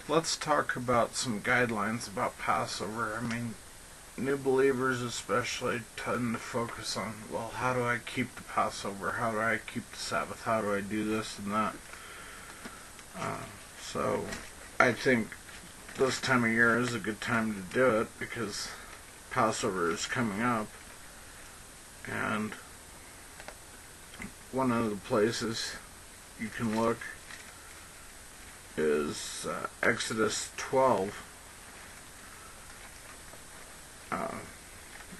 let's talk about some guidelines about Passover. I mean, new believers especially tend to focus on, well, how do I keep the Passover? How do I keep the Sabbath? How do I do this and that? So I think this time of year is a good time to do it because Passover is coming up. And one of the places you can look is Exodus 12,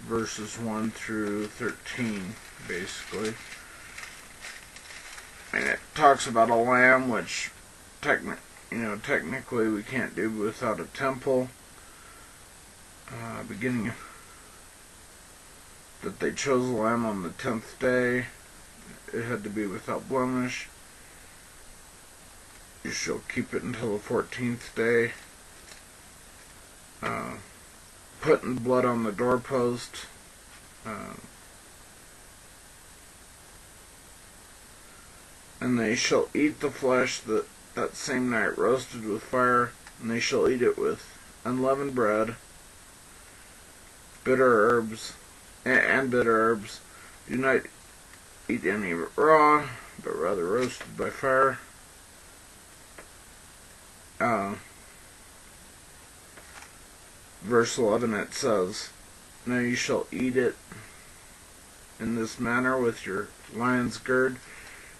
verses 1 through 13, basically. And it talks about a lamb, which technically we can't do without a temple. Beginning that they chose a lamb on the 10th day. It had to be without blemish. You shall keep it until the 14th day. Putting blood on the doorpost. And they shall eat the flesh that same night roasted with fire, and they shall eat it with unleavened bread, bitter herbs, and bitter herbs. Do not eat any of it raw, but rather roasted by fire. Verse 11 it says, now you shall eat it in this manner with your lion's gird,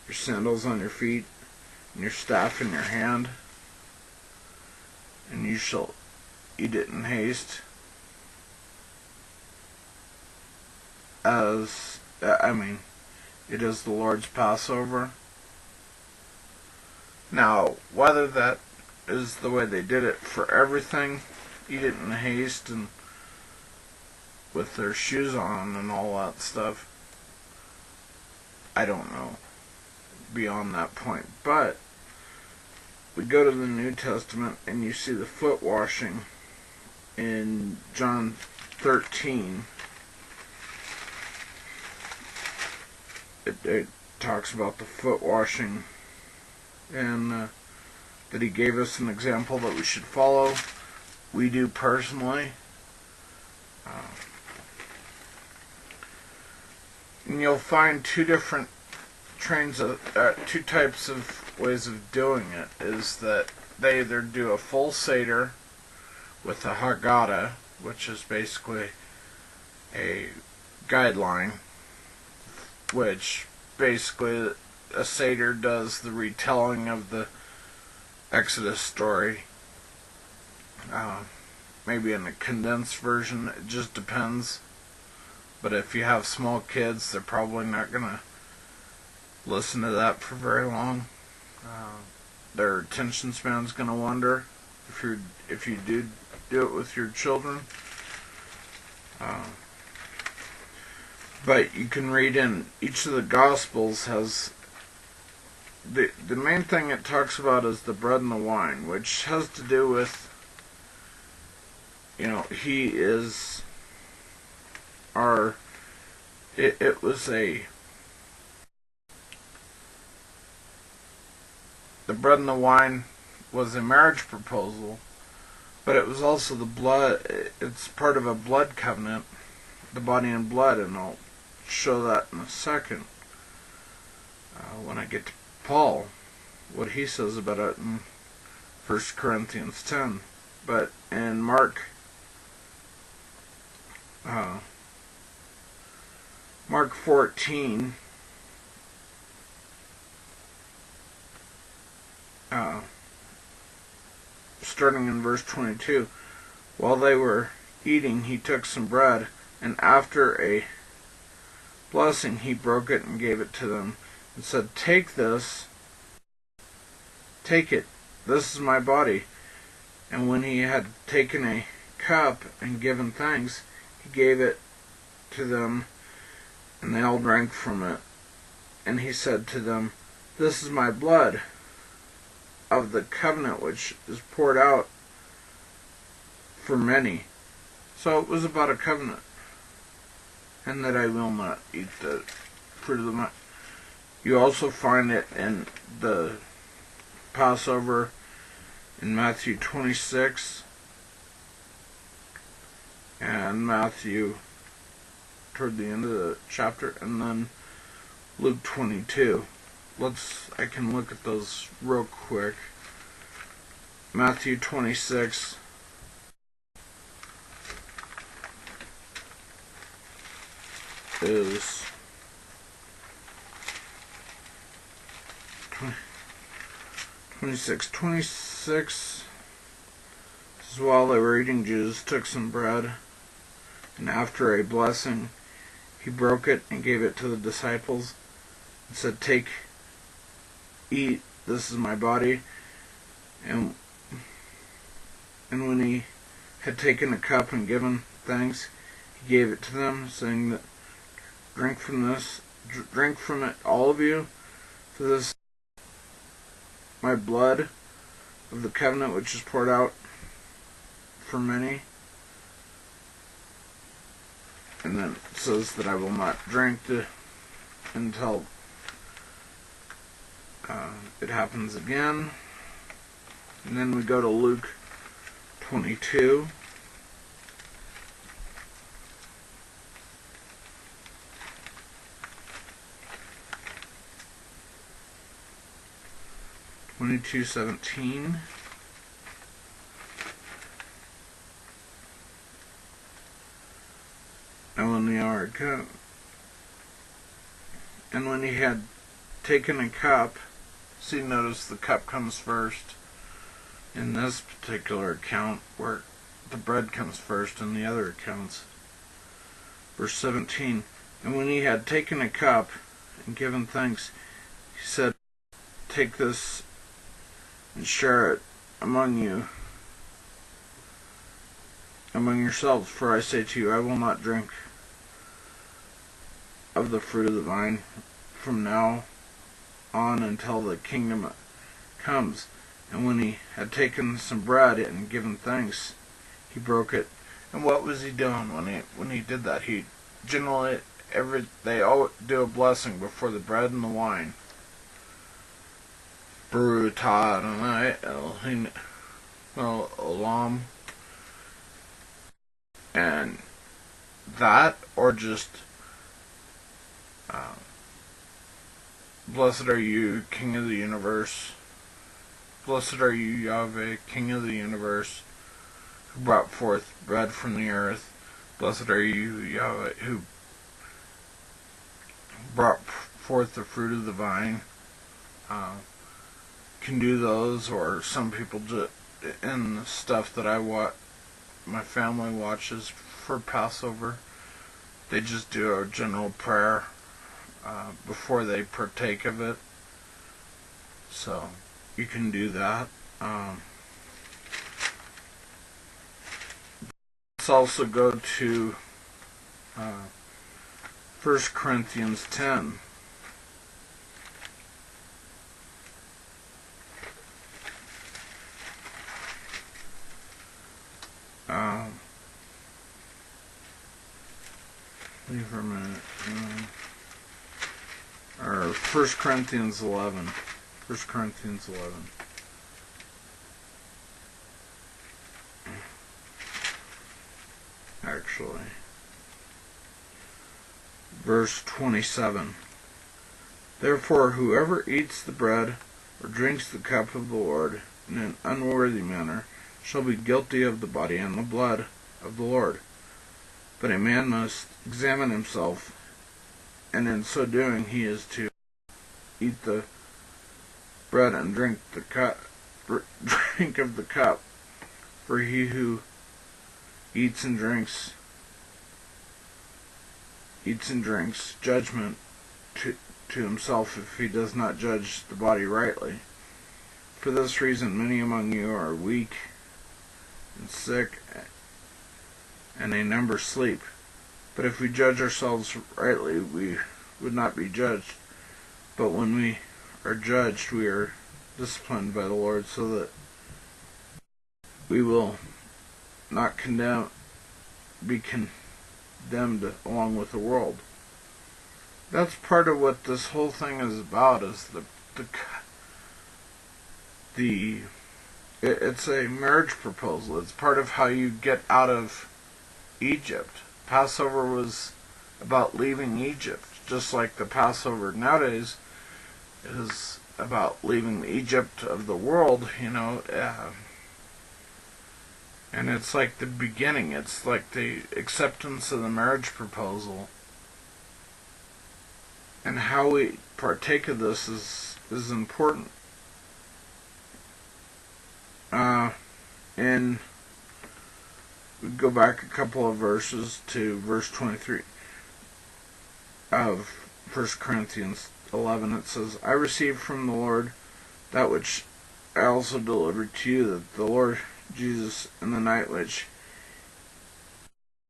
your sandals on your feet, and your staff in your hand. And you shall eat it in haste. It is the Lord's Passover. Now, whether that is the way they did it for everything, eat it in haste and with their shoes on and all that stuff, I don't know beyond that point. But we go to the New Testament and you see the foot washing in John 13. It talks about the foot washing, and that he gave us an example that we should follow. We do personally. And you'll find two types of ways of doing it. Is that they either do a full Seder with a Haggadah, which is basically a guideline, which basically a Seder does the retelling of the Exodus story. Maybe in a condensed version, it just depends. But if you have small kids, they're probably not going to listen to that for very long. Their attention span's going to wander if you do it with your children. But you can read in each of the Gospels has the main thing it talks about is the bread and the wine, which has to do with, he is our, it was the bread and the wine was a marriage proposal, but it was also the blood, it's part of a blood covenant, the body and blood, and I'll show that in a second when I get to Paul, what he says about it in 1 Corinthians 10. But in Mark 14, starting in verse 22, while they were eating, he took some bread, and after a blessing, he broke it and gave it to them, and said, take it, this is my body. And when he had taken a cup and given thanks, he gave it to them, and they all drank from it. And he said to them, this is my blood of the covenant, which is poured out for many. So it was about a covenant, and that I will not eat the fruit of the vine. You also find it in the Passover in Matthew 26 and Matthew toward the end of the chapter, and then Luke 22. I can look at those real quick. Matthew 26 is 26. This is while they were eating, Jesus took some bread, and after a blessing, he broke it and gave it to the disciples and said, "Take, eat, this is my body." And when he had taken a cup and given thanks, he gave it to them, saying that, drink from it, all of you, for this is my blood of the covenant, which is poured out for many. And then it says that I will not drink until it happens again. And then we go to Luke 22. (22:17). And when the hour had come, and when he had taken a cup, see, notice the cup comes first in this particular account, where the bread comes first in the other accounts. Verse 17, and when he had taken a cup and given thanks, he said, "Take this and share it among yourselves, for I say to you, I will not drink of the fruit of the vine from now on until the kingdom comes." And when he had taken some bread and given thanks, he broke it. And what was he doing when he did that? He generally they all do a blessing before the bread and the wine. Baruta Adonai Elohim Olam. And that, or just blessed are you, King of the universe. Blessed are you, Yahweh, King of the universe, who brought forth bread from the earth. Blessed are you, Yahweh, who brought forth the fruit of the vine. Can do those, or some people just, in the stuff that my family watches for Passover, they just do a general prayer before they partake of it. So you can do that. Let's also go to 1 Corinthians 10. Leave for a minute. Or 1 Corinthians 11. 1 Corinthians 11. Actually. Verse 27. Therefore, whoever eats the bread or drinks the cup of the Lord in an unworthy manner shall be guilty of the body and the blood of the Lord. But a man must examine himself, and in so doing he is to eat the bread and drink of the cup. For he who eats and drinks judgment to himself if he does not judge the body rightly. For this reason many among you are weak and sick, and a number sleep. But if we judge ourselves rightly, we would not be judged. But when we are judged, we are disciplined by the Lord, so that we will not be condemned along with the world. That's part of what this whole thing is about, is the It's a marriage proposal. It's part of how you get out of Egypt. Passover was about leaving Egypt, just like the Passover nowadays is about leaving Egypt of the world, and it's like the beginning. It's like the acceptance of the marriage proposal, and how we partake of this is important. And we go back a couple of verses to verse 23 of 1 Corinthians 11. It says, I received from the Lord that which I also delivered to you, that the Lord Jesus, in the night which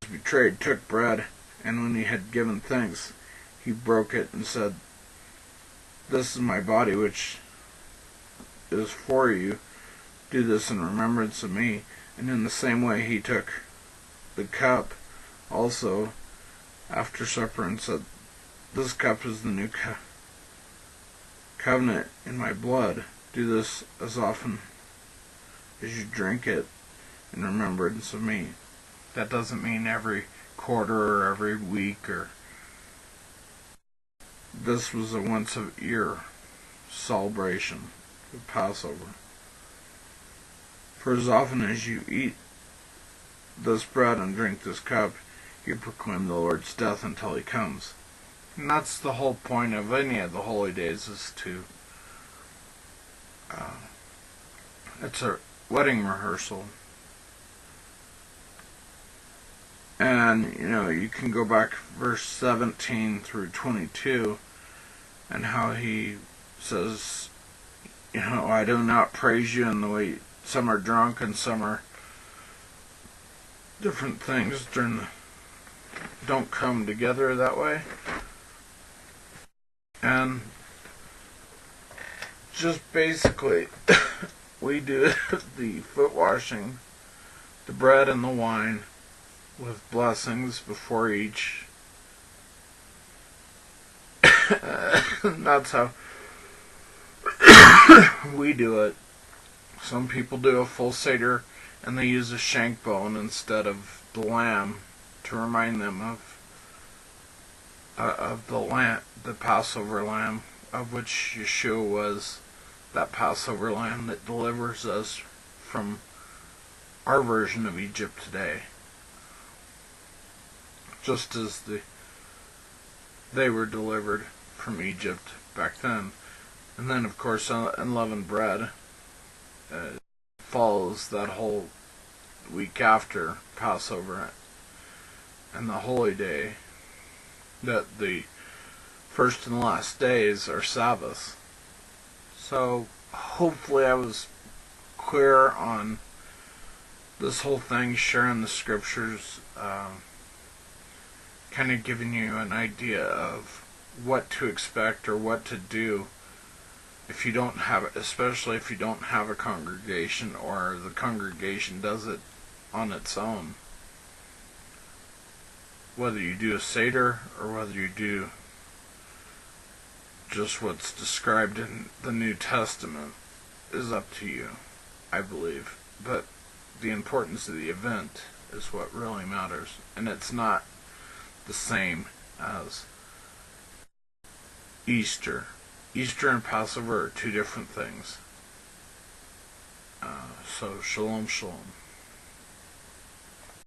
he was betrayed, took bread, and when he had given thanks, he broke it and said, This is my body, which is for you. Do this in remembrance of me. And in the same way he took the cup also after supper and said, This cup is the new covenant in my blood. Do this as often as you drink it in remembrance of me. That doesn't mean every quarter or every week, or this was a once a year celebration of Passover. For as often as you eat this bread and drink this cup, you proclaim the Lord's death until he comes. And that's the whole point of any of the holy days, is to it's a wedding rehearsal. And you can go back verse 17 through 22, and how he says, I do not praise you in the way some are drunk and some are different things don't come together that way. And just basically we do the foot washing, the bread and the wine, with blessings before each. That's how we do it. Some people do a full Seder and they use a shank bone instead of the lamb to remind them of the Passover lamb, of which Yeshua was that Passover lamb that delivers us from our version of Egypt today. Just as they were delivered from Egypt back then. And then, of course, unleavened bread follows that whole week after Passover and the holy day, that the first and last days are Sabbaths. So hopefully I was clear on this whole thing, sharing the scriptures, kind of giving you an idea of what to expect or what to do if you don't have, especially if you don't have a congregation, or the congregation does it on its own. Whether you do a Seder or whether you do just what's described in the New Testament is up to you, I believe. But the importance of the event is what really matters, and it's not the same as Easter. Easter and Passover are two different things. So shalom, shalom.